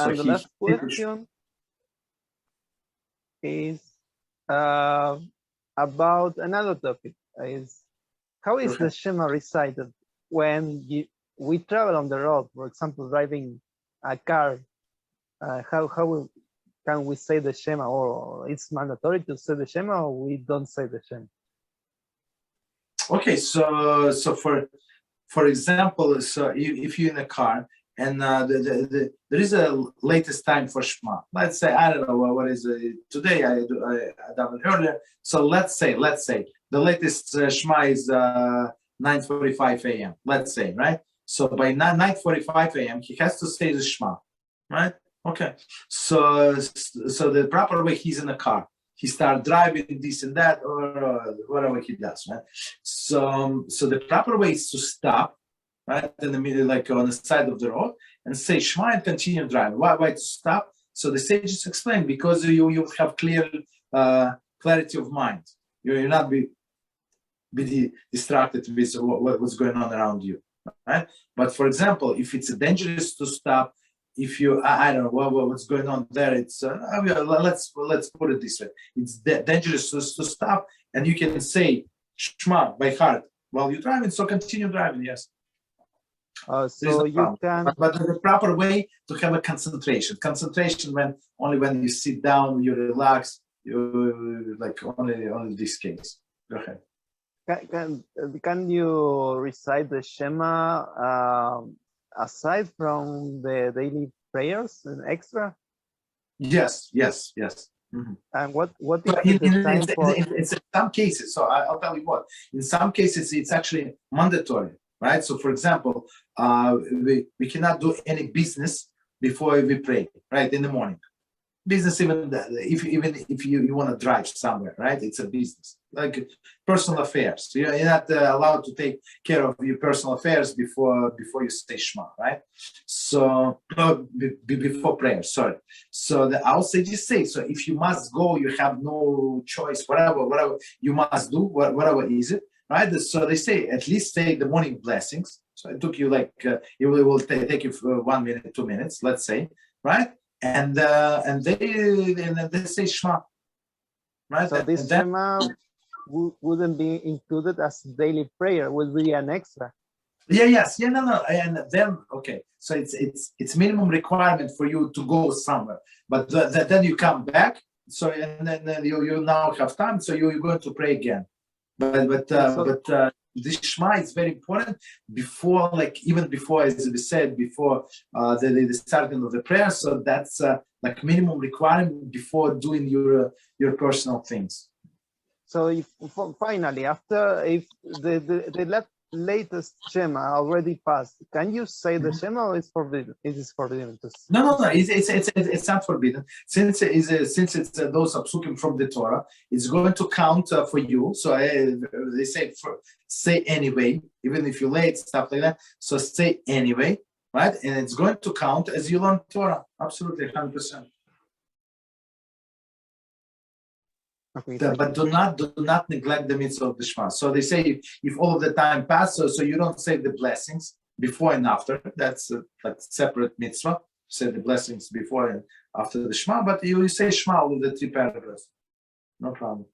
And the last question is about another topic. How is the Shema recited when we travel on the road? For example, driving a car. How can we say the Shema? Or it's mandatory to say the Shema, or we don't say the Shema? Okay, so for example, so if you're in a car and there is a latest time for Shema. Let's say, I don't know what is it today. I done it earlier. So let's say the latest Shema is 9:45 a.m. Let's say, right? So by 9:45 a.m. he has to say the Shema, right? Okay. So the proper way, he's in a car. He starts driving this and that, or whatever he does, right? So the proper way is to stop, right, in the middle, like on the side of the road, and say Shema and continue driving. Why to stop? So the sages explain, because you have clear clarity of mind. You'll not be distracted with what's going on around you, right? But for example, if it's dangerous to stop, if you, I don't know what's going on there, it's let's put it this way: it's dangerous to stop, and you can say Shema by heart while you're driving. So continue driving, yes. So you can, but the proper way to have a concentration when you sit down, you relax, you like only this case. Go ahead. Can you recite the Shema aside from the daily prayers, an extra? Yes. Mm-hmm. And what is the time for? In some cases, so I'll tell you what. In some cases, it's actually mandatory, right? So, for example, we cannot do any business before we pray, right, in the morning. Business, even if you want to drive somewhere, right? It's a business, like personal affairs. You're not allowed to take care of your personal affairs before you say Shema, right? So before prayer, sorry. So the outsages say, so if you must go, you have no choice, whatever you must do, whatever is it, right? So they say at least say the morning blessings. So it took you like it will take you for 1 minute, 2 minutes, let's say, right? And they say Shema, right? So this Shema wouldn't be included as daily prayer; would be an extra. No. And then okay, so it's minimum requirement for you to go somewhere, but then you come back. So and then you now have time, so you're going to pray again. But this Shema is very important before, like even before, as we said before, the starting of the prayer. So that's like minimum requirement before doing your personal things. So if finally, after if the latest Shema already passed, can you say the Shema, or is forbidden? It is forbidden to say. No. It's not forbidden. Since it's those psukim from the Torah, it's going to count for you. So they say anyway, even if you're late, stuff like that. So say anyway, right? And it's going to count as you learn Torah. Absolutely, 100%. Okay, but do not neglect the mitzvah of the Shema. So they say if all of the time passes, so you don't say the blessings before and after. That's like separate mitzvah. Say the blessings before and after the Shema, but you say Shema with the 3 paragraphs. No problem.